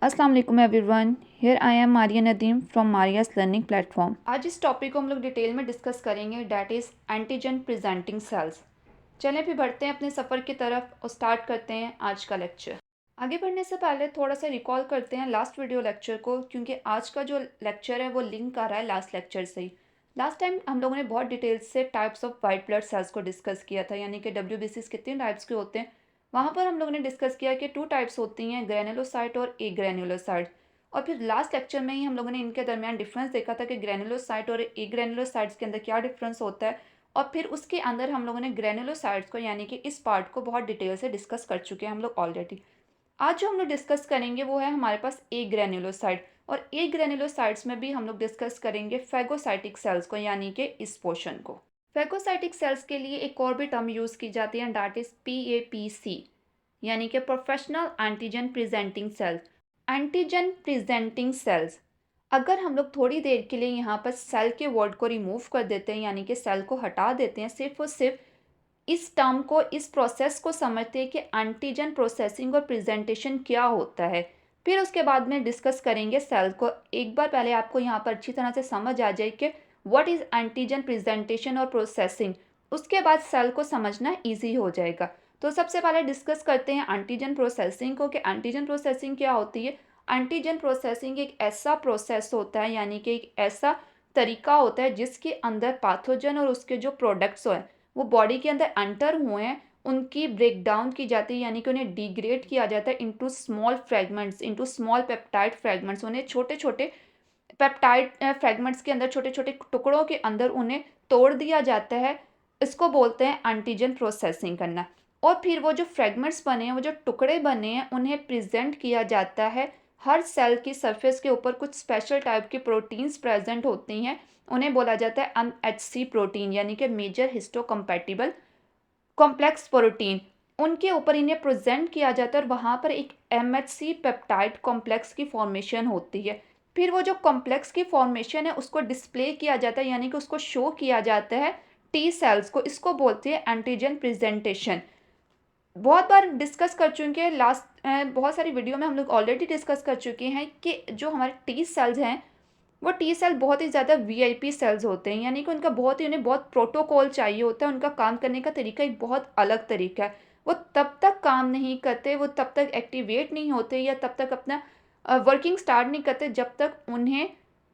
अस्सलाम वालेकुम everyone, here I am Maria Nadeem from Maria's learning platform. आज इस टॉपिक को हम लोग डिटेल में डिस्कस करेंगे, that is antigen presenting sales. चलें फिर बढ़ते हैं अपने सफ़र की तरफ और स्टार्ट करते हैं आज का लेक्चर। आगे बढ़ने से पहले थोड़ा सा रिकॉल करते हैं लास्ट वीडियो लेक्चर को, क्योंकि आज का जो लेक्चर है वो लिंक कर रहा है लास्ट लेक्चर से ही। लास्ट टाइम हम लोगों ने बहुत डिटेल से types of white blood sales को डिस्कस किया था, यानी कि WBCs कितने टाइप्स के होते हैं। वहाँ पर हम लोगों ने डिस्कस किया कि 2 टाइप्स होती हैं, ग्रेनुलोसाइट और एग्रेनुलोसाइट। और फिर लास्ट लेक्चर में ही हम लोगों ने इनके दरमियान डिफरेंस देखा था कि ग्रेनुलोसाइट और एग्रेनुलोसाइट्स के अंदर क्या डिफरेंस होता है। और फिर उसके अंदर हम लोगों ने ग्रेनुलोसाइट्स को, यानी कि इस पार्ट को बहुत डिटेल से डिस्कस कर चुके हैं हम लोग ऑलरेडी। आज जो हम लोग डिस्कस करेंगे वो है हमारे पास एग्रेनुलोसाइट, और एग्रेनुलोसाइट्स में भी हम लोग डिस्कस करेंगे फैगोसाइटिक सेल्स को, यानी कि इस पोर्शन को। फैगोसाइटिक सेल्स के लिए एक और भी टर्म यूज़ की जाती है, डैट इज़ PAPC, यानी कि professional antigen presenting cells. Antigen presenting cells, अगर हम लोग थोड़ी देर के लिए यहाँ पर सेल के वर्ड को रिमूव कर देते हैं, यानी कि सेल को हटा देते हैं, सिर्फ और सिर्फ इस टर्म को, इस प्रोसेस को समझते हैं कि एंटीजन प्रोसेसिंग और प्रेजेंटेशन क्या होता है। फिर उसके बाद में डिस्कस करेंगे सेल को। एक बार पहले आपको यहाँ पर अच्छी तरह से समझ आ जाए कि व्हाट इज़ एंटीजन प्रेजेंटेशन और प्रोसेसिंग, उसके बाद सेल को समझना ईजी हो जाएगा। तो सबसे पहले डिस्कस करते हैं एंटीजन प्रोसेसिंग को, कि एंटीजन प्रोसेसिंग क्या होती है। एंटीजन प्रोसेसिंग एक ऐसा प्रोसेस होता है, यानी कि एक ऐसा तरीका होता है जिसके अंदर पैथोजन और उसके जो प्रोडक्ट्स हैं वो बॉडी के अंदर एंटर हुए हैं, उनकी ब्रेक डाउन की जाती है, यानी कि उन्हें डिग्रेड किया जाता है into small fragments, into small peptide fragments. उन्हें छोटे छोटे पेप्टाइड फ्रेगमेंट्स के अंदर, छोटे छोटे टुकड़ों के अंदर उन्हें तोड़ दिया जाता है। इसको बोलते हैं एंटीजन प्रोसेसिंग करना। और फिर वो जो फ्रेगमेंट्स बने हैं, वो जो टुकड़े बने हैं, उन्हें प्रेजेंट किया जाता है। हर सेल की सरफेस के ऊपर कुछ स्पेशल टाइप की प्रोटीन्स प्रेजेंट होती हैं, उन्हें बोला जाता है MHC प्रोटीन, यानी कि मेजर हिस्टोकम्पैटिबल कॉम्प्लेक्स प्रोटीन। उनके ऊपर इन्हें प्रेजेंट किया जाता है और वहाँ पर एक MHC पेप्टाइड कॉम्प्लेक्स की फॉर्मेशन होती है। फिर वो जो कॉम्प्लेक्स की फॉर्मेशन है उसको डिस्प्ले किया जाता है, यानी कि उसको शो किया जाता है टी सेल्स को। इसको बोलते हैं एंटीजन प्रेजेंटेशन। बहुत बार डिस्कस कर चुके हैं, बहुत सारी वीडियो में हम लोग ऑलरेडी डिस्कस कर चुके हैं कि जो हमारे टी सेल्स हैं वो टी सेल बहुत ही ज़्यादा VIP सेल्स होते हैं, यानी कि उनका बहुत ही, उन्हें बहुत प्रोटोकॉल चाहिए होता है। उनका काम करने का तरीका एक बहुत अलग तरीका है। वो तब तक काम नहीं करते, वो तब तक एक्टिवेट नहीं होते, या तब तक अपना वर्किंग स्टार्ट नहीं करते जब तक उन्हें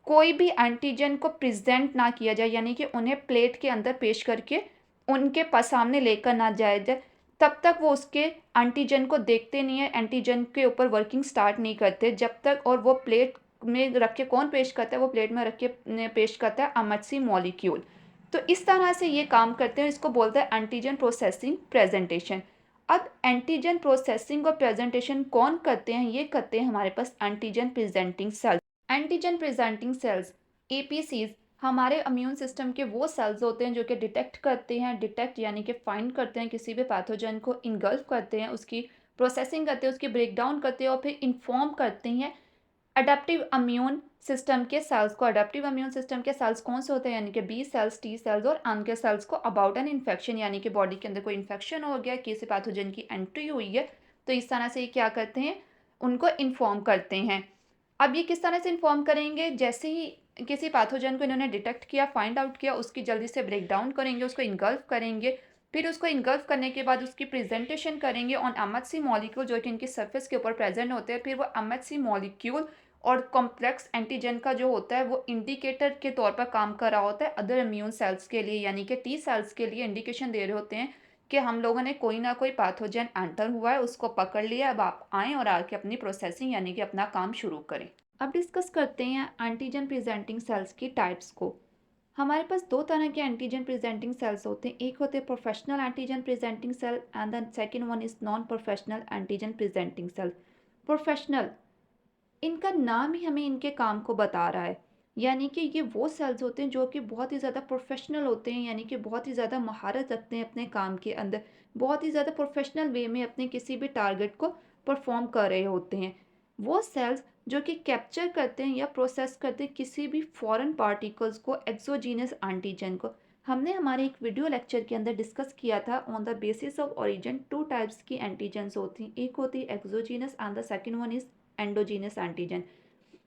कोई भी एंटीजन को प्रेजेंट ना किया जाए, यानी कि उन्हें प्लेट के अंदर पेश करके उनके पास सामने लेकर ना जाया जाए। तब तक वो उसके एंटीजन को देखते नहीं है, एंटीजन के ऊपर वर्किंग स्टार्ट नहीं करते जब तक। और वो प्लेट में रख के कौन पेश करता है, वो प्लेट में रख के पेश करता है MHC मॉलिक्यूल। तो इस तरह से ये काम करते हैं, इसको बोलते हैं एंटीजन प्रोसेसिंग प्रेजेंटेशन। अब एंटीजन प्रोसेसिंग और प्रेजेंटेशन कौन करते हैं, ये करते हैं हमारे पास antigen presenting cells. Antigen presenting cells, APCs, हमारे इम्यून सिस्टम के वो सेल्स होते हैं जो कि डिटेक्ट करते हैं, डिटेक्ट यानी कि फाइंड करते हैं किसी भी पैथोजन को, इनगल्फ करते हैं, उसकी प्रोसेसिंग करते हैं, उसकी ब्रेक डाउन करते हैं और फिर इन्फॉर्म करते हैं अडेप्टिव इम्यून सिस्टम के सेल्स को। अडेप्टिव इम्यून सिस्टम के सेल्स कौन से होते हैं, यानी कि B सेल्स, T सेल्स और आम के सेल्स को, अबाउट एन इन्फेक्शन, यानी कि बॉडी के अंदर कोई इन्फेक्शन हो गया, किसी पैथोजन की एंट्री हुई है, तो इस तरह से ये क्या करते हैं, उनको इन्फॉर्म करते हैं। अब ये किस तरह से इन्फॉर्म करेंगे, जैसे ही किसी पैथोजन को इन्होंने डिटेक्ट किया, फाइंड आउट किया, उसकी जल्दी से ब्रेक डाउन करेंगे, उसको इनगल्फ करेंगे। फिर उसको इनगल्फ करने के बाद उसकी प्रेजेंटेशन करेंगे ऑन MHC मॉलिक्यूल, जो कि इनकी सरफेस के ऊपर प्रेजेंट होते हैं। फिर वो MHC मॉलिक्यूल और कॉम्प्लेक्स एंटीजन का जो होता है वो इंडिकेटर के तौर पर काम कर रहा होता है अदर इम्यून सेल्स के लिए, यानी कि T सेल्स के लिए इंडिकेशन दे रहे होते हैं कि हम लोगों ने कोई ना कोई पैथोजन एंटर हुआ है, उसको पकड़ लिया, अब आप आएँ और आके अपनी प्रोसेसिंग यानी कि अपना काम शुरू करें। अब डिस्कस करते हैं एंटीजन प्रेजेंटिंग सेल्स की टाइप्स को। हमारे पास 2 तरह के एंटीजन प्रेजेंटिंग सेल्स होते हैं, एक होते हैं professional antigen presenting cell and the second one is non professional antigen presenting cell. Professional, इनका नाम ही हमें इनके काम को बता रहा है, यानी कि ये वो सेल्स होते हैं जो कि बहुत ही ज़्यादा प्रोफेशनल होते हैं, यानी कि बहुत ही ज़्यादा महारत रखते हैं अपने काम के अंदर, बहुत ही ज़्यादा प्रोफेशनल वे में अपने किसी भी टारगेट को परफॉर्म कर रहे होते हैं। वो सेल्स जो कि कैप्चर करते हैं या प्रोसेस करते हैं किसी भी फॉरेन पार्टिकल्स को, एक्सोजीनस एंटीजन को। हमने हमारे एक वीडियो लेक्चर के अंदर डिस्कस किया था on the basis of origin 2 types की एंटीजन्स होती हैं, एक होती है exogenous and the second one is endogenous antigen.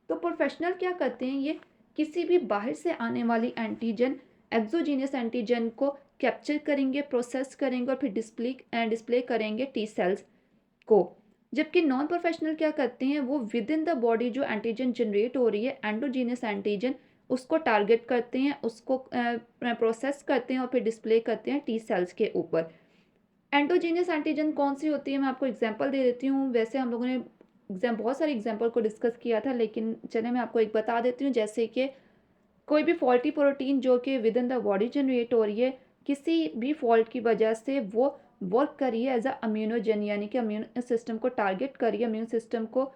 तो प्रोफेशनल क्या करते हैं, ये किसी भी बाहर से आने वाली एंटीजन एक्सोजीनस एंटीजन को कैप्चर करेंगे, प्रोसेस करेंगे और फिर डिस्प्ले करेंगे टी सेल्स को। जबकि नॉन प्रोफेशनल क्या करते हैं, वो विद इन द बॉडी जो एंटीजन जनरेट हो रही है एंडोजीनस एंटीजन, उसको टारगेट करते हैं, उसको प्रोसेस करते हैं और फिर डिस्प्ले करते हैं टी सेल्स के ऊपर। एंडोजीनियस एंटीजन कौन सी होती है, मैं आपको एग्जांपल दे देती हूँ। वैसे हम लोगों ने बहुत सारे एग्जांपल को डिस्कस किया था, लेकिन चले मैं आपको एक बता देती हूँ। जैसे कि कोई भी फॉल्टी प्रोटीन जो कि with in the body generate हो रही है, किसी भी फॉल्ट की वजह से वो वर्क कर रही है एज अ इम्यूनोजन, यानी कि इम्यून सिस्टम को टारगेट कर रही है, इम्यून सिस्टम को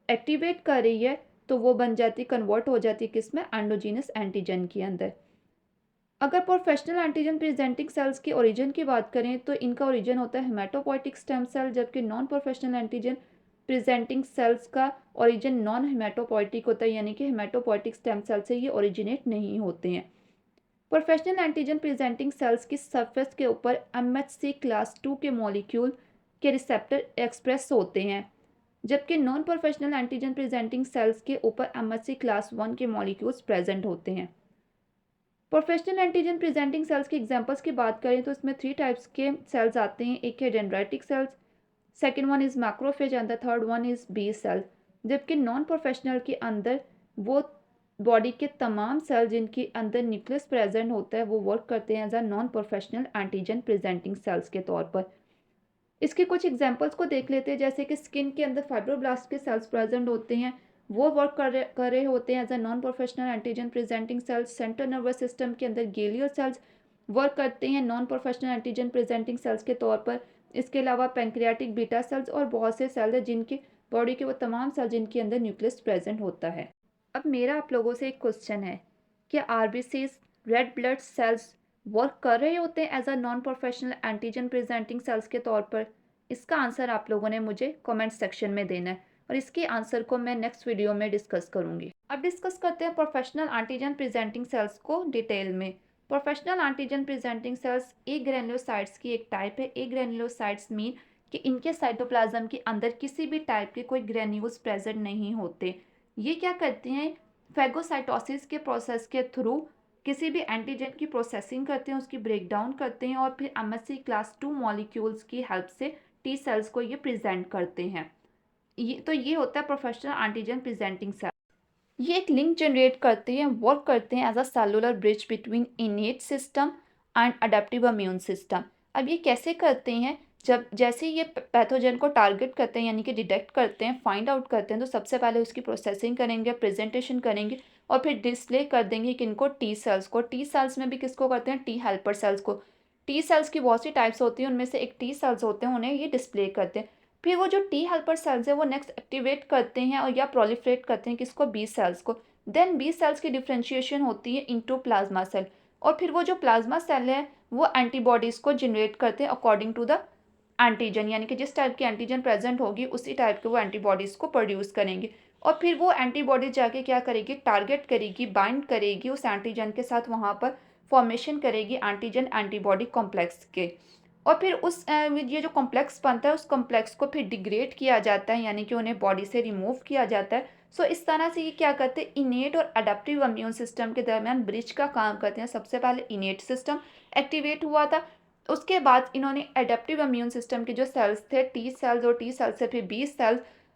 एक्टिवेट कर रही है, तो वो बन जाती, कन्वर्ट हो जाती है किस में, एंडोजीनस एंटीजन के अंदर। अगर प्रोफेशनल एंटीजन प्रेजेंटिंग सेल्स के ओरिजिन की बात करें तो इनका ओरिजिन होता है हेमाटोपोइटिक स्टेम सेल, जबकि non professional antigen presenting sales का ओरिजिन नॉन हेमाटोपोइटिक होता है, यानी कि हेमाटोपोइटिक स्टेम सेल से ये ओरिजिनेट नहीं होते हैं। प्रोफेशनल एंटीजन प्रेजेंटिंग सेल्स की सरफेस के ऊपर MHC क्लास 2 के मॉलिक्यूल के रिसेप्टर एक्सप्रेस होते हैं, जबकि non professional antigen presenting cells के ऊपर MHC क्लास 1 के मॉलिक्यूल्स प्रेजेंट होते हैं। प्रोफेशनल एंटीजन प्रेजेंटिंग सेल्स की एग्जांपल्स की बात करें तो इसमें 3 टाइप्स के सेल्स आते हैं। एक है dendritic cells, second one is macrophage and the third one is B cell. जबकि नॉन प्रोफेशनल के अंदर वो बॉडी के तमाम सेल जिनके अंदर न्यूक्लियस प्रेजेंट होता है वो वर्क करते हैं as a non professional antigen presenting cells के तौर पर। इसके कुछ एग्जांपल्स को देख लेते हैं। जैसे कि स्किन के अंदर फाइब्रोब्लास्ट के सेल्स प्रेजेंट होते हैं, वो वर्क कर रहे होते हैं as a non professional antigen presenting cells. Central nervous system के अंदर गेलियर सेल्स वर्क करते हैं non professional antigen presenting cells के तौर पर। इसके अलावा पैंक्रियाटिक बीटा सेल्स और बहुत से सेल हैं जिनकी बॉडी के वो तमाम सेल जिनके अंदर न्यूक्लियस प्रेजेंट होता है। अब मेरा आप लोगों से एक क्वेश्चन है, क्या RBCs red blood cells work कर रहे होते हैं as a non professional antigen presenting cells के तौर पर? इसका आंसर आप लोगों ने मुझे कमेंट सेक्शन में देना है और इसके आंसर को मैं नेक्स्ट वीडियो में डिस्कस करूंगी। अब डिस्कस करते हैं प्रोफेशनल एंटीजन प्रेजेंटिंग सेल्स को डिटेल में। प्रोफेशनल एंटीजन प्रेजेंटिंग सेल्स ए ग्रेन्युलोसाइट्स की एक टाइप है। ए ग्रेन्युलोसाइट्स मीन कि इनके साइटोप्लाज्म के अंदर किसी भी टाइप के कोई ग्रेन्यूल्स प्रेजेंट नहीं होते। ये क्या करते हैं, फैगोसाइटोसिस के प्रोसेस के थ्रू किसी भी एंटीजन की प्रोसेसिंग करते हैं, उसकी ब्रेक डाउन करते हैं और फिर MHC क्लास 2 मॉलिक्यूल्स की हेल्प से टी सेल्स को ये प्रेजेंट करते हैं। ये होता है प्रोफेशनल एंटीजन प्रेजेंटिंग सेल। ये एक लिंक जनरेट करते हैं, वर्क करते हैं as a cellular bridge between innate system and adaptive immune system. अब ये कैसे करते हैं, जब जैसे ये पैथोजन को टारगेट करते हैं यानी कि डिटेक्ट करते हैं, फाइंड आउट करते हैं, तो सबसे पहले उसकी प्रोसेसिंग करेंगे, प्रेजेंटेशन करेंगे और फिर डिस्प्ले कर देंगे कि इनको टी सेल्स को। टी सेल्स में भी किसको करते हैं, टी हेल्पर सेल्स को। टी सेल्स की बहुत सी टाइप्स होती हैं, उनमें से एक टी सेल्स होते हैं, उन्हें ये डिस्प्ले करते हैं। फिर वो जो टी हेल्पर सेल्स है वो नेक्स्ट एक्टिवेट करते हैं और या प्रोलिफरेट करते हैं किसको, बी सेल्स को। देन बी सेल्स की डिफ्रेंशिएशन होती है इनटू प्लाज्मा सेल और फिर वो जो प्लाज्मा सेल है वो एंटीबॉडीज़ को जनरेट करते हैं अकॉर्डिंग टू द एंटीजन, यानी कि जिस टाइप की एंटीजन प्रेजेंट होगी उसी टाइप के वो एंटीबॉडीज़ को प्रोड्यूस करेंगे और फिर वो एंटीबॉडीज जाके क्या करेगी, टारगेट करेगी, बाइंड करेगी उस एंटीजन के साथ, वहाँ पर फॉर्मेशन करेगी एंटीजन एंटीबॉडी कॉम्प्लेक्स के। और फिर उस ये जो कॉम्प्लेक्स बनता है उस कॉम्प्लेक्स को फिर डिग्रेड किया जाता है, यानी कि उन्हें बॉडी से रिमूव किया जाता है। सो इस तरह से ये क्या करते हैं, इनेट और अडेप्टिव इम्यून सिस्टम के दरमियान ब्रिज का काम करते हैं। सबसे पहले इनेट सिस्टम एक्टिवेट हुआ था, उसके बाद इन्होंने अडेप्टिव इम्यून सिस्टम के जो सेल्स थे, टी सेल्स और टी सेल्स से फिर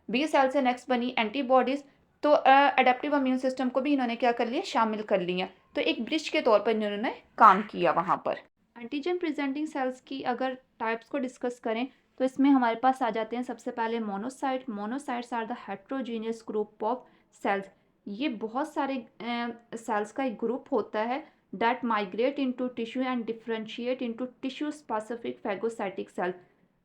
बी सेल से नेक्स्ट बनी एंटीबॉडीज़। तो अडेप्टिव इम्यून सिस्टम को भी इन्होंने क्या कर लिया, शामिल कर लिया। तो एक ब्रिज के तौर पर इन्होंने काम किया वहाँ पर। एंटीजन प्रेजेंटिंग सेल्स की अगर टाइप्स को डिस्कस करें तो इसमें हमारे पास आ जाते हैं सबसे पहले monocyte. Monocytes are the heterogeneous group of cells. ये बहुत सारे सेल्स का एक ग्रुप होता है that migrate into tissue and differentiate into tissue specific phagocytic cell.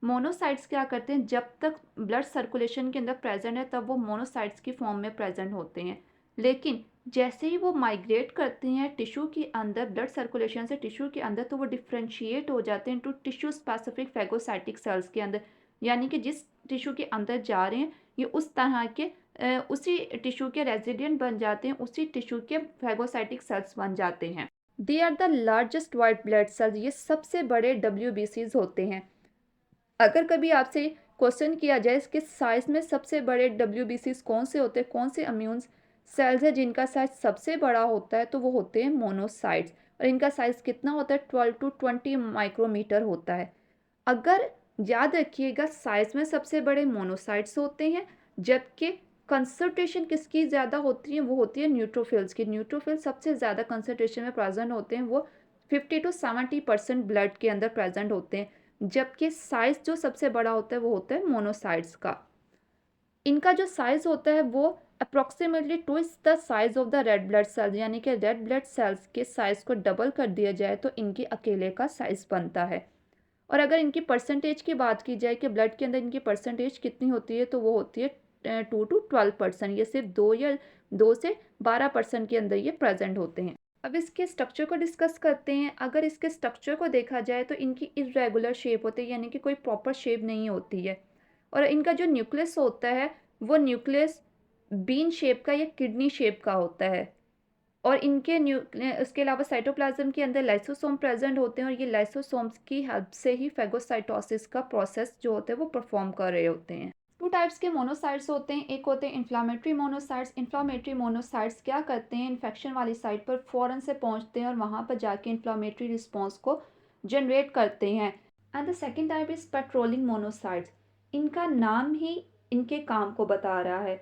Monocytes क्या करते हैं, जब तक ब्लड सर्कुलेशन के अंदर प्रेजेंट है तब वो मोनोसाइट्स की फॉर्म में प्रेजेंट होते हैं, लेकिन जैसे ही वो माइग्रेट करते हैं टिश्यू के अंदर, ब्लड सर्कुलेशन से टिश्यू के अंदर, तो वो डिफ्रेंशिएट हो जाते हैं to tissue specific phagocytic cells के अंदर, यानी कि जिस टिश्यू के अंदर जा रहे हैं ये उस तरह के उसी टिश्यू के रेजिडेंट बन जाते हैं, उसी टिश्यू के फैगोसाइटिक सेल्स बन जाते हैं। They are the largest white blood cells. ये सबसे बड़े WBCs होते हैं। अगर कभी आपसे क्वेश्चन किया जाए इसके साइज में सबसे बड़े WBCs कौन से होते हैं, कौन से इम्यून सेल्स है जिनका साइज सबसे बड़ा होता है, तो वो होते हैं मोनोसाइट्स। और इनका साइज कितना होता है, 12 to 20 माइक्रोमीटर होता है। अगर याद रखिएगा साइज में सबसे बड़े मोनोसाइट्स होते हैं, जबकि कंसंट्रेशन किसकी ज़्यादा होती है, वो होती है न्यूट्रोफिल्स की। न्यूट्रोफिल सबसे ज़्यादा कंसंट्रेशन में प्रेजेंट होते हैं, वो 50 to 70% ब्लड के अंदर प्रेजेंट होते हैं, जबकि साइज जो सबसे बड़ा होता है वो होता है मोनोसाइट्स का। इनका जो साइज होता है वो approximately twice the size of the red blood sales, यानी कि रेड ब्लड सेल्स के साइज को डबल कर दिया जाए तो इनकी अकेले का साइज बनता है। और अगर इनकी परसेंटेज की बात की जाए कि ब्लड के अंदर इनकी परसेंटेज कितनी होती है, तो वो होती है 2 to 12%। ये सिर्फ 2 से 12% के अंदर ये प्रेजेंट होते हैं। अब इसके स्ट्रक्चर को डिस्कस करते हैं। अगर इसके स्ट्रक्चर को देखा जाए तो इनकी इरेगुलर शेप होती है, यानी कि कोई प्रॉपर शेप नहीं होती है। और इनका जो न्यूक्लियस होता है वो न्यूक्लियस बीन शेप का या किडनी शेप का होता है। और इनके उसके अलावा साइटोप्लाज्म के अंदर लाइसोसोम प्रेजेंट होते हैं, और ये लाइसोसोम्स की हेल्प से ही फेगोसाइटोसिस का प्रोसेस जो होता है वो परफॉर्म कर रहे होते हैं। टू टाइप्स के मोनोसाइट्स होते हैं। एक होते हैं इन्फ्लामेटरी मोनोसाइट्स। इन्फ्लामेटरी मोनोसाइट्स क्या करते हैं, इन्फेक्शन वाली साइट पर फ़ौरन से पहुंचते हैं और वहां पर जाके इन्फ्लामेटरी रिस्पॉन्स को जनरेट करते हैं। And the second type is patrolling monocytes. इनका नाम ही इनके काम को बता रहा है।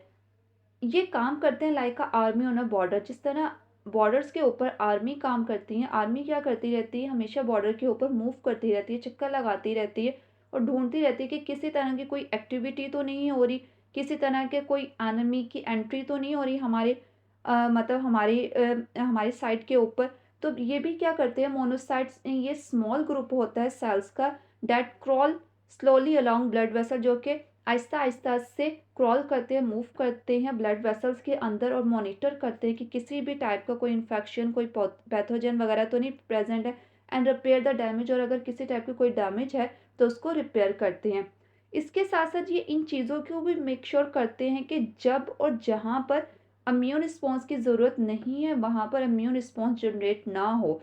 ये काम करते हैं like a army on a border. जिस तरह बॉर्डर्स के ऊपर आर्मी काम करती है, आर्मी क्या करती रहती है, हमेशा बॉर्डर के ऊपर मूव करती रहती है, चक्कर लगाती रहती है और ढूंढती रहती है कि किसी तरह की कोई एक्टिविटी तो नहीं हो रही, किसी तरह के कोई एनिमी की एंट्री तो नहीं हो रही हमारे मतलब हमारी साइड के ऊपर। तो ये भी क्या करते हैं मोनोसाइट्स, ये स्मॉल ग्रुप होता है सेल्स का that crawl slowly along blood vessel, जो कि आहिस्ता आहिस्ता से क्रॉल करते हैं, मूव करते हैं ब्लड वेसल्स के अंदर और मॉनिटर करते हैं कि किसी भी टाइप का कोई इन्फेक्शन, कोई पैथोजन वगैरह तो नहीं प्रेजेंट है, एंड रिपेयर द डैमेज। और अगर किसी टाइप की कोई डैमेज है तो उसको रिपेयर करते हैं। इसके साथ साथ ये इन चीज़ों को भी मेक श्योर करते हैं कि जब और जहाँ पर इम्यून रिस्पॉन्स की ज़रूरत नहीं है वहाँ पर इम्यून रिस्पॉन्स जनरेट ना हो।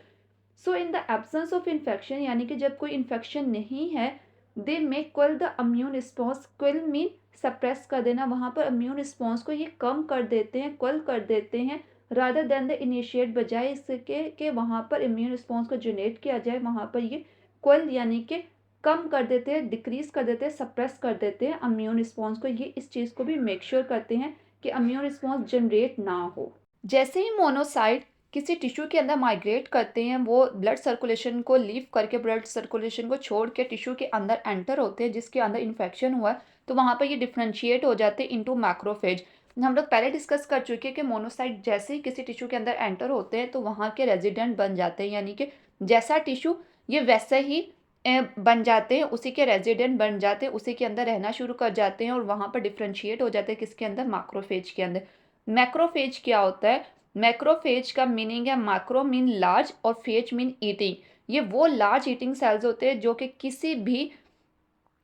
So in the absence of infection, यानी कि जब कोई इन्फेक्शन नहीं है, they may quell the immune response. Quell mean suppress कर देना, वहाँ पर इम्यून रिस्पॉन्स को ये कम कर देते हैं, क्विल कर देते हैं, रादर देन द इनिशिएट, बजाय इसके कि वहाँ पर इम्यून रिस्पॉन्स को जनरेट किया जाए, वहाँ पर ये क्विल यानी कि कम कर देते हैं, डिक्रीज कर देते हैं, सप्रेस कर देते हैं इम्यून रिस्पॉन्स को। ये इस चीज़ को भी मेक श्योर करते हैं कि इम्यून रिस्पॉन्स जनरेट ना हो। जैसे ही मोनोसाइट किसी टिश्यू के अंदर माइग्रेट करते हैं, वो ब्लड सर्कुलेशन को लीव करके, ब्लड सर्कुलेशन को छोड़ के टिश्यू के अंदर एंटर होते हैं जिसके अंदर इन्फेक्शन हुआ है, तो वहाँ पर ये डिफ्रेंशिएट हो जाते हैं इनटू मैक्रोफेज। हम लोग पहले डिस्कस कर चुके हैं कि मोनोसाइट जैसे ही किसी टिश्यू के अंदर एंटर होते हैं तो वहाँ के रेजिडेंट बन जाते हैं, यानी कि जैसा टिश्यू ये वैसे ही बन जाते हैं, उसी के रेजिडेंट बन जाते हैं, उसी के अंदर रहना शुरू कर जाते हैं और वहाँ पर डिफ्रेंशिएट हो जाते हैं किसके अंदर, मैक्रोफेज के अंदर। मैक्रोफेज क्या होता है, मैक्रोफेज का मीनिंग है, मैक्रो मीन लार्ज और फेज मीन ईटिंग। ये वो लार्ज ईटिंग सेल्स होते हैं जो कि किसी भी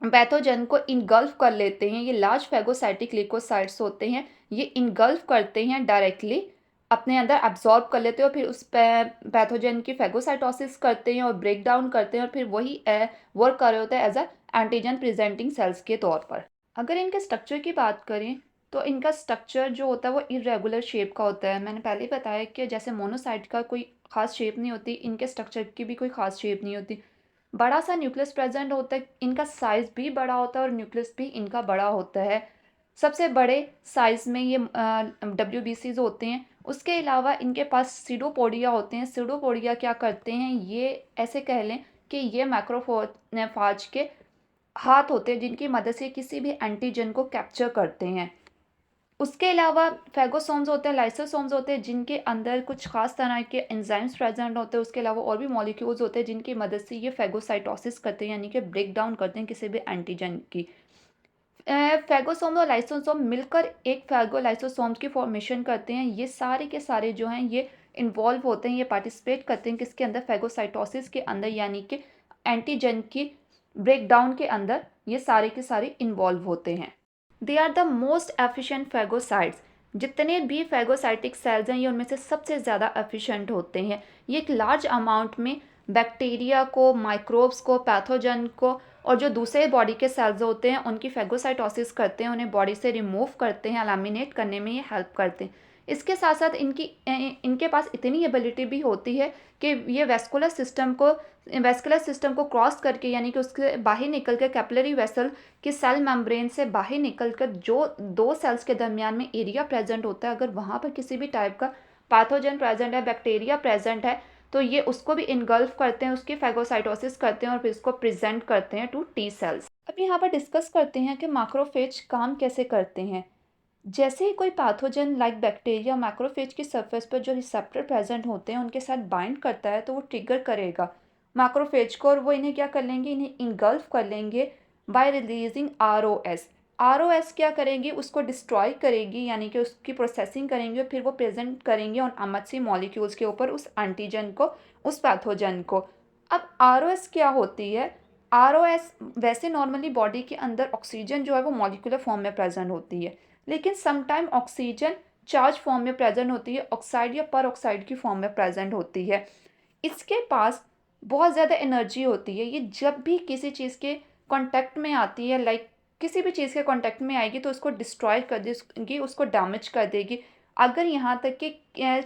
पैथोजन को इनगल्फ कर लेते हैं। ये लार्ज फेगोसाइटिक लिकोसाइट्स होते हैं, ये इनगल्फ करते हैं डायरेक्टली, अपने अंदर एब्जॉर्ब कर लेते हैं और फिर उस पैथोजन की फेगोसाइटोसिस करते हैं और ब्रेक डाउन करते हैं और फिर वही वर्क कर रहे होते हैं as a antigen presenting cells के तौर पर। अगर इनके स्ट्रक्चर की बात करें तो इनका स्ट्रक्चर जो होता है वो इरेगुलर शेप का होता है। मैंने पहले ही बताया कि जैसे मोनोसाइट का कोई खास शेप नहीं होती, इनके स्ट्रक्चर की भी कोई खास शेप नहीं होती। बड़ा सा न्यूक्लियस प्रेजेंट होता है, इनका साइज भी बड़ा होता है और न्यूक्लियस भी इनका बड़ा होता है। सबसे बड़े साइज में ये WBCs होते हैं। उसके अलावा इनके पास सीडोपोडिया होते हैं। सीडोपोडिया क्या करते हैं, ये ऐसे कह लें कि ये मैक्रोफाज के हाथ होते हैं जिनकी मदद से किसी भी एंटीजन को कैप्चर करते हैं। उसके अलावा फेगोसोम्स होते हैं, लाइसोसोम्स होते हैं जिनके अंदर कुछ खास तरह के एंजाइम्स प्रेजेंट होते हैं। उसके अलावा और भी मॉलिक्यूल्स होते हैं जिनकी मदद से ये फेगोसाइटोसिस करते हैं, यानी कि ब्रेक डाउन करते हैं किसी भी एंटीजन की। फेगोसोम और लाइसोसोम मिलकर एक फेगोलाइसोसोम्स की फॉर्मेशन करते हैं। ये सारे के सारे जो हैं ये इन्वॉल्व होते हैं, ये पार्टिसिपेट करते हैं किसके अंदर, फेगोसाइटोसिस के अंदर, यानी कि एंटीजन की ब्रेक डाउन के अंदर ये सारे के सारे इन्वॉल्व होते हैं। They are the most efficient phagocytes. जितने भी फेगोसाइटिक सेल्स हैं ये उनमें से सबसे ज़्यादा एफिशिएंट होते हैं। ये एक लार्ज अमाउंट में बैक्टीरिया को, माइक्रोब्स को, पैथोजन को, और जो दूसरे बॉडी के सेल्स होते हैं उनकी फेगोसाइटोसिस करते हैं, उन्हें बॉडी से रिमूव करते हैं, एलिमिनेट करने में ये हेल्प करते हैं। इसके साथ साथ इनके पास इतनी एबिलिटी भी होती है कि ये वेस्कुलर सिस्टम को क्रॉस करके, यानी कि उसके बाहर निकल कर कैपिलरी वेसल कि सेल मेम्ब्रेन से बाहर निकलकर जो दो सेल्स के दरमियान में एरिया प्रेजेंट होता है, अगर वहाँ पर किसी भी टाइप का पैथोजन प्रेजेंट है, बैक्टीरिया प्रेजेंट है, तो ये उसको भी इनगल्फ करते हैं, उसकी फेगोसाइटोसिस करते हैं और फिर इसको प्रेजेंट करते हैं टू टी सेल्स। अब यहाँ पर डिस्कस करते हैं कि मैक्रोफेज काम कैसे करते हैं। जैसे ही कोई पैथोजन लाइक बैक्टीरिया मैक्रोफेज की सरफेस पर जो रिसेप्टर प्रेजेंट होते हैं उनके साथ बाइंड करता है, तो वो ट्रिगर करेगा मैक्रोफेज को, और वो इन्हें क्या कर लेंगे, इन्हें इनगल्फ कर लेंगे बाय रिलीजिंग आरओएस। आरओएस क्या करेगी, उसको डिस्ट्रॉय करेगी, यानी कि उसकी प्रोसेसिंग करेंगे और फिर वो प्रेजेंट करेंगे ऑन एमएचसी मॉलिक्यूल्स के ऊपर उस एंटीजन को, उस पैथोजन को। अब आरओएस क्या होती है, आरओएस वैसे नॉर्मली बॉडी के अंदर ऑक्सीजन जो है वो मॉलिक्यूलर फॉर्म में प्रेजेंट होती है, लेकिन समटाइम ऑक्सीजन चार्ज फॉर्म में प्रेजेंट होती है, ऑक्साइड या पर ऑक्साइड की फॉर्म में प्रेजेंट होती है। इसके पास बहुत ज़्यादा एनर्जी होती है। ये जब भी किसी चीज़ के कांटेक्ट में आती है, लाइक किसी भी चीज़ के कांटेक्ट में आएगी तो उसको डिस्ट्रॉय कर देगी, उसको डैमेज कर देगी। अगर यहाँ तक कि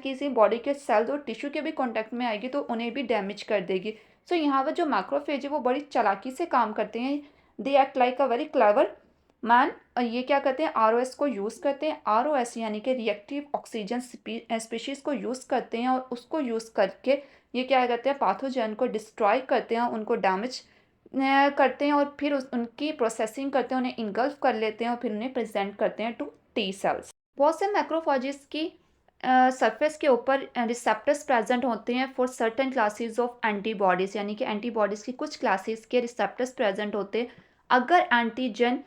किसी बॉडी के सेल्स और टिश्यू के भी कांटेक्ट में आएगी तो उन्हें भी डैमेज कर देगी। सो यहाँ पर जो मैक्रोफेज है वो बड़ी चालाकी से काम करते हैं। They act like a very clever man. ये क्या करते हैं, आरओएस को यूज़ करते हैं, आरओएस यानी कि रिएक्टिव ऑक्सीजन स्पीशीज़ को यूज़ करते हैं, और उसको यूज़ करके ये क्या करते हैं, पैथोजन को डिस्ट्रॉय करते हैं, उनको डैमेज करते हैं, और फिर उनकी प्रोसेसिंग करते हैं, उन्हें इनगल्फ कर लेते हैं और फिर उन्हें प्रेजेंट करते हैं टू टी सेल्स। बहुत से मैक्रोफेजेस की सरफेस के ऊपर रिसेप्टर्स प्रेजेंट होते हैं for certain classes of antibodies, यानी कि एंटीबॉडीज़ की कुछ क्लासेस के रिसेप्टर्स प्रेजेंट होते हैं। अगर एंटीजन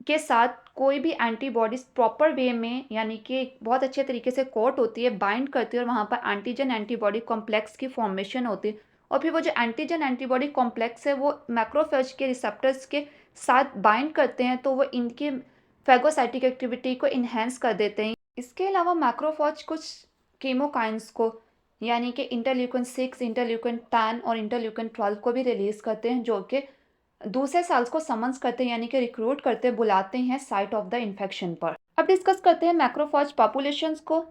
के साथ कोई भी एंटीबॉडीज़ प्रॉपर वे में, यानी कि बहुत अच्छे तरीके से कोट होती है, बाइंड करती है, और वहाँ पर एंटीजन एंटीबॉडी कॉम्प्लेक्स की फॉर्मेशन होती है, और फिर वो जो एंटीजन एंटीबॉडी कॉम्प्लेक्स है वो मैक्रोफेज के रिसेप्टर्स के साथ बाइंड करते हैं, तो वो इनके फेगोसाइटिक एक्टिविटी को इन्हेंस कर देते हैं। इसके अलावा मैक्रोफेज कुछ कीमोकाइंस को, यानी कि इंटरल्यूकिन 6, इंटरल्यूकिन 10 और इंटरल्यूकिन 12 को भी रिलीज़ करते हैं, जो कि दूसरे सेल्स को समन्स करते हैं, यानी कि रिक्रूट करते, बुलाते हैं साइट ऑफ द इन्फेक्शन पर। अब डिस्कस करते हैं मैक्रोफेज पॉपुलेशंस को।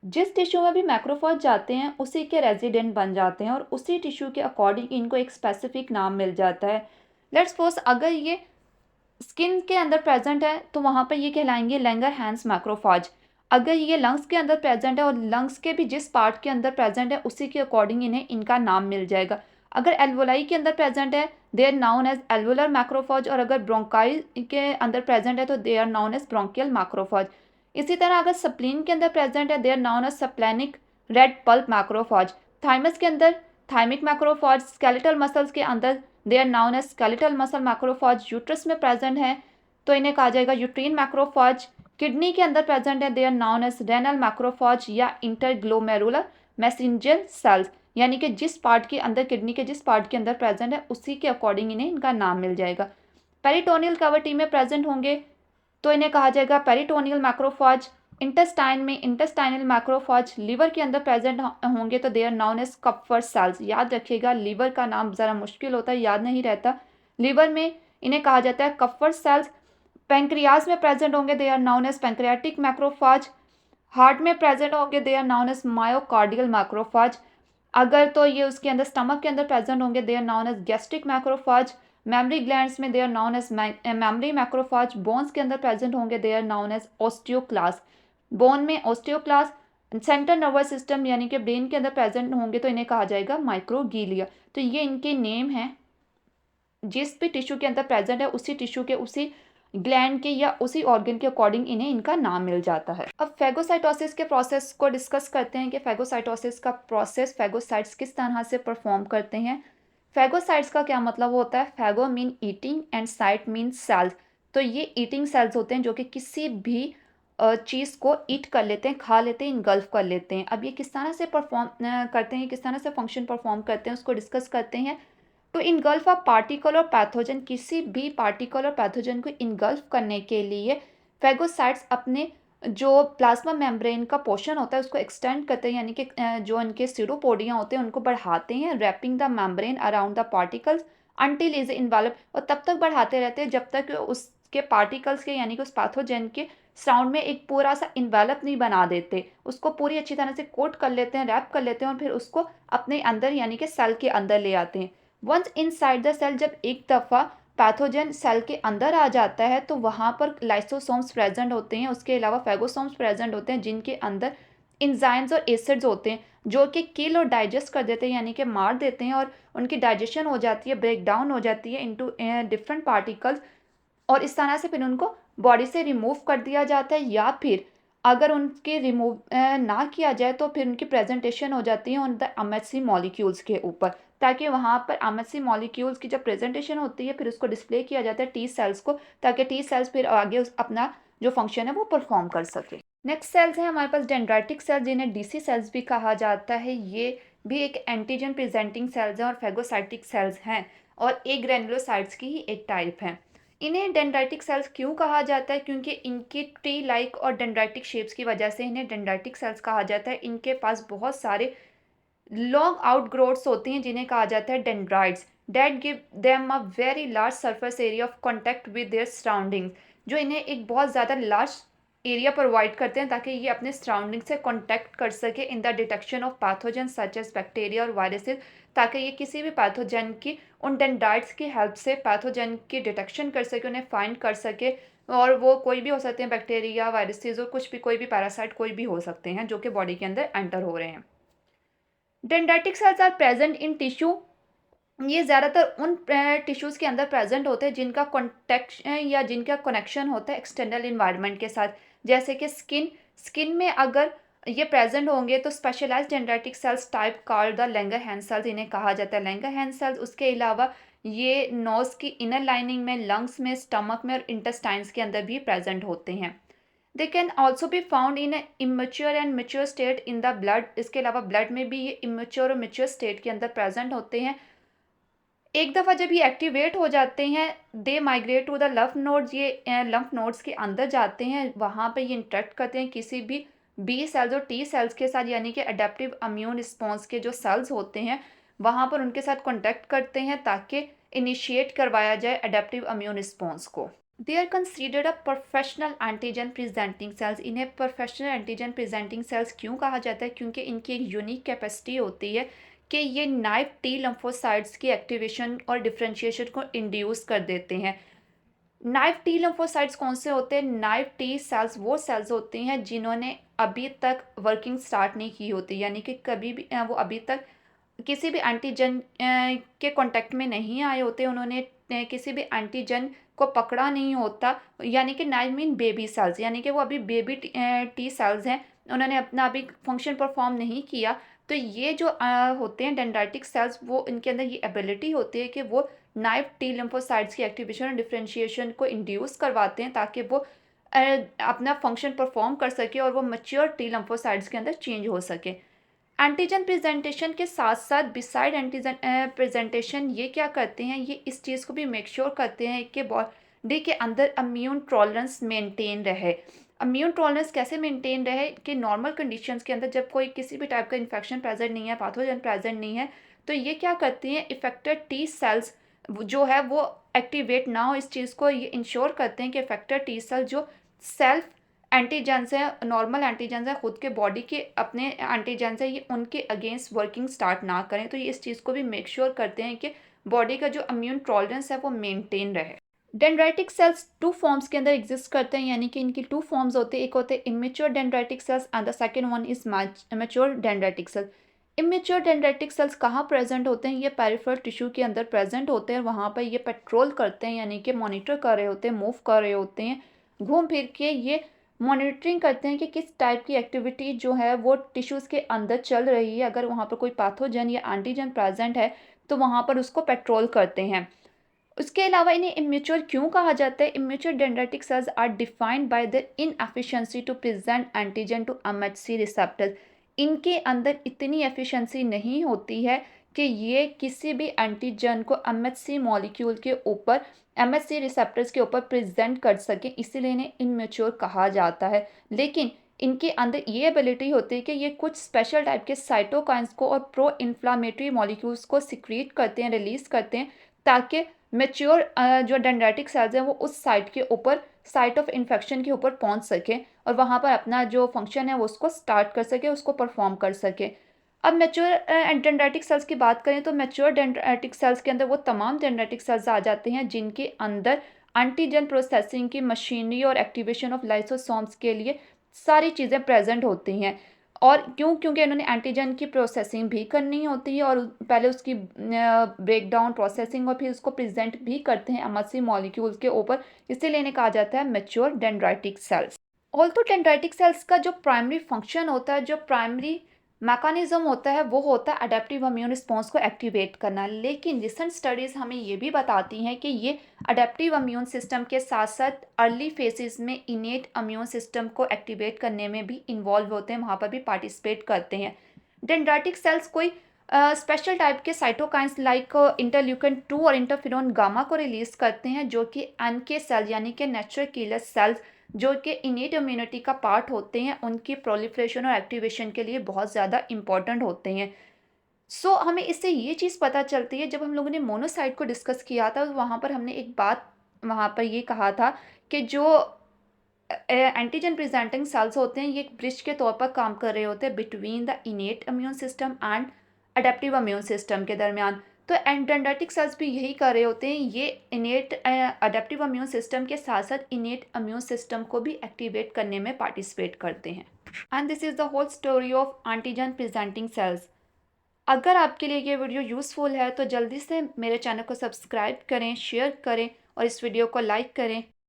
जिस टिश्यू में भी मैक्रोफेज जाते हैं उसी के रेजिडेंट बन जाते हैं, और उसी टिश्यू के अकॉर्डिंग इनको एक स्पेसिफिक नाम मिल जाता है। लेट्स सपोज अगर ये स्किन के अंदर प्रेजेंट है तो वहाँ पर ये कहलाएंगे लैंगरहैंस मैक्रोफेज। अगर ये लंग्स के अंदर प्रेजेंट है और लंग्स के भी जिस पार्ट के अंदर प्रेजेंट है उसी के अकॉर्डिंग इन्हें इनका नाम मिल जाएगा। अगर एल्वोलाई के अंदर प्रेजेंट है they are known as alveolar macrophage, और अगर ब्रोंकाई के अंदर प्रेजेंट है तो they are known as bronchial macrophage. इसी तरह अगर स्प्लीन के अंदर प्रेजेंट है they are known as splenic red pulp macrophage. Thymus के अंदर थाइमिक मैक्रोफेज। स्केलेटल मसल्स के अंदर they are known as skeletal muscle macrophage. Uterus में प्रेजेंट है तो इन्हें कहा जाएगा यूट्रीन मैक्रोफेज। किडनी के अंदर प्रेजेंट है they are known as renal macrophage या इंटरग्लोमेरुलर मैसेंजर सेल्स, यानी कि जिस पार्ट के अंदर, किडनी के जिस पार्ट के अंदर प्रेजेंट है उसी के अकॉर्डिंग इन्हें इनका नाम मिल जाएगा। पेरिटोनियल कैविटी में प्रेजेंट होंगे तो इन्हें कहा जाएगा पेरिटोनियल मैक्रोफेज। इंटेस्टाइन में इंटेस्टाइनल मैक्रोफेज। लिवर के अंदर प्रेजेंट होंगे तो they are known as Kupffer cells. याद रखिएगा लिवर का नाम ज़रा मुश्किल होता है, याद नहीं रहता। लिवर में इन्हें कहा जाता है कप्फर सेल्स। पेंक्रियाज में प्रेजेंट होंगे they are known as pancreatic macrophage. Heart में प्रेजेंट होंगे they are known as myocardial macrophage. अगर तो ये उसके अंदर स्टमक के अंदर प्रेजेंट होंगे they are known as gastric macrophage. Memory glands में they are known as memory macrophage. Bones के अंदर प्रेजेंट होंगे they are known as osteoclast. Bone में ऑस्टियोक्लास्ट। सेंट्रल नर्वस सिस्टम यानी कि ब्रेन के अंदर प्रेजेंट होंगे तो इन्हें कहा जाएगा माइक्रोगीलिया। तो ये इनके नेम हैं, जिस भी टिश्यू के अंदर प्रेजेंट है उसी टिश्यू के, उसी ग्लैंड के या उसी ऑर्गन के अकॉर्डिंग इन्हें इनका नाम मिल जाता है। अब फेगोसाइटोसिस के प्रोसेस को डिस्कस करते हैं कि फेगोसाइटोसिस का प्रोसेस फेगोसाइट्स किस तरह से परफॉर्म करते हैं। फेगोसाइट्स का क्या मतलब होता है, phago mean eating and cyte mean cells. तो ये ईटिंग सेल्स होते हैं जो कि किसी भी चीज़ को ईट कर लेते हैं, खा लेते हैं, इनगल्फ कर लेते हैं। अब ये किस तरह से परफॉर्म करते हैं, किस तरह से फंक्शन परफॉर्म करते हैं उसको डिस्कस करते हैं। तो इनगल्फ अ पार्टिकल और पैथोजन, किसी भी पार्टिकल और पैथोजन को इनगल्फ करने के लिए फेगोसाइट्स अपने जो प्लाज्मा मेम्ब्रेन का पोर्शन होता है उसको एक्सटेंड करते हैं, यानी कि जो उनके सीरोपोडिया होते हैं उनको बढ़ाते हैं, wrapping the membrane around the particles until is involve, और तब तक बढ़ाते रहते हैं जब तक उसके पार्टिकल्स के यानी कि उस पैथोजेन के साउंड में एक पूरा सा इन्वेलप नहीं बना देते, उसको पूरी अच्छी तरह से कोट कर लेते हैं, रैप कर लेते हैं और फिर उसको अपने अंदर यानी कि सेल के अंदर ले आते हैं। वंस इनसाइड द सेल, जब एक दफ़ा पैथोजन सेल के अंदर आ जाता है तो वहाँ पर लाइसोसोम्स प्रेजेंट होते हैं, उसके अलावा फेगोसोम्स प्रेजेंट होते हैं जिनके अंदर इंजाइम्स और एसिड्स होते हैं जो कि किल और डाइजेस्ट कर देते हैं, यानी कि मार देते हैं, और उनकी डाइजेशन हो जाती है, ब्रेक डाउन हो जाती है इनटू डिफरेंट पार्टिकल्स, और इस तरह से फिर उनको बॉडी से रिमूव कर दिया जाता है, या फिर अगर उनके रिमूव ना किया जाए तो फिर उनकी प्रेजेंटेशन हो जाती है ऑन द एमएचसी मॉलिक्यूल्स के ऊपर, ताकि वहाँ पर एमएचसी मॉलिक्यूल्स की जब प्रेजेंटेशन होती है फिर उसको डिस्प्ले किया जाता है टी सेल्स को, ताकि टी सेल्स फिर आगे अपना जो फंक्शन है वो परफॉर्म कर सके। नेक्स्ट सेल्स हैं हमारे पास डेंड्राइटिक सेल्स, जिन्हें डीसी सेल्स भी कहा जाता है। ये भी एक एंटीजन प्रेजेंटिंग सेल्स हैं और फेगोसाइटिक सेल्स हैं, और एक ग्रेनुलोसाइट्स की ही एक टाइप है। इन्हें डेंड्राइटिक सेल्स क्यों कहा जाता है? क्योंकि इनकी ट्री लाइक और डेंड्राइटिक शेप्स की वजह से इन्हें डेंड्राइटिक सेल्स कहा जाता है। इनके पास बहुत सारे लॉन्ग आउटग्रोथ्स होती हैं जिन्हें कहा जाता है dendrites, that give them a very large surface area of contact with their surroundings, जो इन्हें एक बहुत ज़्यादा लार्ज एरिया प्रोवाइड करते हैं ताकि ये अपने सराउंडिंग से कॉन्टैक्ट कर सके in the detection of pathogen such as bacteria और वायरसेस, ताकि ये किसी भी पैथोजन की उन डेंड्राइड्स की हेल्प से पैथोजन की डिटेक्शन कर सके, उन्हें फाइंड कर सके, और वो कोई भी हो सकते हैं, बैक्टीरिया, वायरसेस और कुछ भी, कोई भी पैरासाइट कोई भी हो सकते हैं जो कि बॉडी के अंदर एंटर हो रहे हैं। Dendritic cells are present in tissue, ये ज़्यादातर उन टिश्यूज़ के अंदर प्रेजेंट होते हैं जिनका कॉन्टेक्ट या जिनका कनेक्शन होता है एक्सटर्नल इन्वायरमेंट के साथ, जैसे कि स्किन। स्किन में अगर ये प्रेजेंट होंगे तो specialised dendritic cells type called the Langerhans cells, इन्हें कहा जाता है लैंगरहैंस सेल्स। उसके अलावा ये नोज़ की इनर लाइनिंग में, लंग्स में, स्टमक में और इंटेस्टाइन्स के अंदर भी प्रेजेंट होते हैं। They can also be found in immature and mature state in the blood, इसके अलावा ब्लड में भी ये इमेच्योर और मेच्योर स्टेट के अंदर प्रेजेंट होते हैं। एक दफ़ा जब ये एक्टिवेट हो जाते हैं, they migrate to the lymph nodes, ये लम्फ नोड्स के अंदर जाते हैं, वहाँ पे ये इंटरेक्ट करते हैं किसी भी बी सेल्स और टी सेल्स के साथ, यानी कि अडेप्टिव इम्यून रिस्पॉन्स के जो सेल्स होते हैं वहाँ पर उनके साथ कॉन्टैक्ट करते हैं ताकि इनिशिएट करवाया जाए अडेप्टिव इम्यून रिस्पॉन्स को। They are considered a professional antigen presenting cells, इन्हें प्रोफेशनल एंटीजन प्रेजेंटिंग सेल्स क्यों कहा जाता है? क्योंकि इनकी एक यूनिक कैपेसिटी होती है कि ये नाइफ टी लम्फोसाइट्स की एक्टिवेशन और डिफरेंशिएशन को इंड्यूस कर देते हैं। नाइफ टी लम्फोसाइट्स कौन से होते हैं? नाइफ टी सेल्स वो सेल्स होती हैं जिन्होंने अभी तक वर्किंग स्टार्ट नहीं की होती, यानी कि कभी भी वो अभी तक किसी भी एंटीजन के कांटेक्ट में नहीं आए होते, उन्होंने किसी भी एंटीजन को पकड़ा नहीं होता, यानी कि नाइफ मीन बेबी सेल्स, यानी कि वो अभी बेबी टी सेल्स हैं, उन्होंने अपना अभी फंक्शन परफॉर्म नहीं किया। तो ये जो होते हैं डेंड्राइटिक सेल्स, वो इनके अंदर ये एबिलिटी होती है कि वो नाइफ टी लिम्फोसाइट्स की एक्टिवेशन और डिफरेंशिएशन को इंड्यूस करवाते हैं ताकि वो अपना फंक्शन परफॉर्म कर सके और वो मैच्योर टी लिम्फोसाइट्स के अंदर चेंज हो सके। एंटीजन प्रेजेंटेशन के साथ साथ बिसाइड एंटीजन प्रेजेंटेशन ये क्या करते हैं, ये इस चीज़ को भी मेक श्योर करते हैं कि बॉडी के अंदर इम्यून टॉलरेंस मेंटेन रहे। इम्यून टॉलरेंस कैसे मेंटेन रहे? कि नॉर्मल कंडीशंस के अंदर जब कोई किसी भी टाइप का इन्फेक्शन प्रेजेंट नहीं है, पैथोजन प्रेजेंट नहीं है, तो ये क्या करती हैं, इफेक्टेड टी सेल्स जो है वो एक्टिवेट ना हो, इस चीज़ को ये इंश्योर करते हैं कि इफेक्टेड टी सेल जो सेल्फ एंटीजेंस हैं, नॉर्मल एंटीजेंस हैं, खुद के बॉडी के अपने एंटीजेंस हैं, ये उनके अगेंस्ट वर्किंग स्टार्ट ना करें। तो ये इस चीज़ को भी मेक श्योर करते हैं कि बॉडी का जो इम्यून टॉलरेंस है वो मेंटेन रहे। डेंड्राइटिक सेल्स टू फॉर्म्स के अंदर एग्जिस्ट करते हैं, यानी कि इनकी टू फॉर्म्स होते हैं, एक होते हैं immature dendritic sales and the second one is mature dendritic sales. Immature dendritic sales कहाँ प्रेजेंट होते हैं? ये पेरिफेरल टिश्यू के अंदर प्रेजेंट होते हैं, वहाँ पर ये पेट्रोल करते हैं, यानी कि मॉनिटर कर रहे होते हैं, मूव कर रहे होते हैं, घूम फिर के ये मॉनिटरिंग करते हैं कि किस टाइप की एक्टिविटी जो है वो टिश्यूज़ के अंदर चल रही है। अगर वहाँ पर कोई पैथोजन या एंटीजन प्रेजेंट है तो वहाँ पर उसको पेट्रोल करते हैं। उसके अलावा इन्हें इमेच्योर क्यों कहा जाता है? Immature dendritic cells are defined by the inefficiency to present antigen to MHC receptors. इनके अंदर इतनी एफिशिएंसी नहीं होती है कि ये किसी भी एंटीजन को एमएचसी मॉलिक्यूल के ऊपर, एमएचसी रिसेप्टर्स के ऊपर प्रेजेंट कर सके, इसीलिए इन्हें इनमेच्योर कहा जाता है। लेकिन इनके अंदर ये एबिलिटी होती है कि ये कुछ स्पेशल टाइप के साइटोकाइंस को और प्रो इन्फ्लामेटरी मॉलिक्यूल्स को सिक्रीट करते हैं, रिलीज करते हैं, ताकि मेच्योर जो डेंड्राइटिक सेल्स हैं वो उस साइट के ऊपर, साइट ऑफ इन्फेक्शन के ऊपर पहुंच सके और वहाँ पर अपना जो फंक्शन है वो उसको स्टार्ट कर सके, उसको परफॉर्म कर सके। अब मैच्योर डेंड्राइटिक सेल्स की बात करें तो मैच्योर डेंड्राइटिक सेल्स के अंदर वो तमाम डेंड्राइटिक सेल्स आ जाते हैं जिनके अंदर एंटीजन प्रोसेसिंग की मशीनरी और एक्टिवेशन ऑफ लाइसोसोम्स के लिए सारी चीज़ें प्रेजेंट होती हैं। और क्योंकि इन्होंने एंटीजन की प्रोसेसिंग भी करनी होती है और पहले उसकी ब्रेकडाउन प्रोसेसिंग और फिर उसको प्रेजेंट भी करते हैं एमएचसी मॉलिक्यूल्स के ऊपर, इसीलिए इन्हें कहा जाता है mature dendritic sales. Also dendritic sales का जो प्राइमरी फंक्शन होता है, जो प्राइमरी मैकेनिज्म होता है, वो होता है अडेप्टिव इम्यून रिस्पॉन्स को एक्टिवेट करना। लेकिन रिसेंट स्टडीज़ हमें ये भी बताती हैं कि ये अडेप्टिव इम्यून सिस्टम के साथ साथ अर्ली फेसेस में इनेट इम्यून सिस्टम को एक्टिवेट करने में भी इन्वॉल्व होते हैं, वहाँ पर भी पार्टिसिपेट करते हैं। डेंड्राइटिक सेल्स कोई स्पेशल टाइप के साइटोकाइंस लाइक इंटरल्यूकिन 2 और इंटरफेरोन गामा को रिलीज करते हैं, जो कि एनके सेल यानी कि नेचुरल किलर सेल्स, जो कि इनेट इम्यूनिटी का पार्ट होते हैं, उनकी प्रोलिफरेशन और एक्टिवेशन के लिए बहुत ज़्यादा इंपॉर्टेंट होते हैं। सो हमें इससे ये चीज़ पता चलती है, जब हम लोगों ने मोनोसाइट को डिस्कस किया था तो वहाँ पर हमने एक बात वहाँ पर ये कहा था कि जो एंटीजन प्रेजेंटिंग सेल्स होते हैं ये एक ब्रिज के तौर पर काम कर रहे होते हैं between the इनेट immune system and adaptive immune system के दरमियान। तो डेंड्राइटिक सेल्स भी यही कर रहे होते हैं, ये इनेट अडेप्टिव इम्यून सिस्टम के साथ साथ इनेट इम्यून सिस्टम को भी एक्टिवेट करने में पार्टिसिपेट करते हैं। And this is the whole story of antigen presenting cells. अगर आपके लिए ये वीडियो यूज़फुल है तो जल्दी से मेरे चैनल को सब्सक्राइब करें, शेयर करें और इस वीडियो को लाइक करें।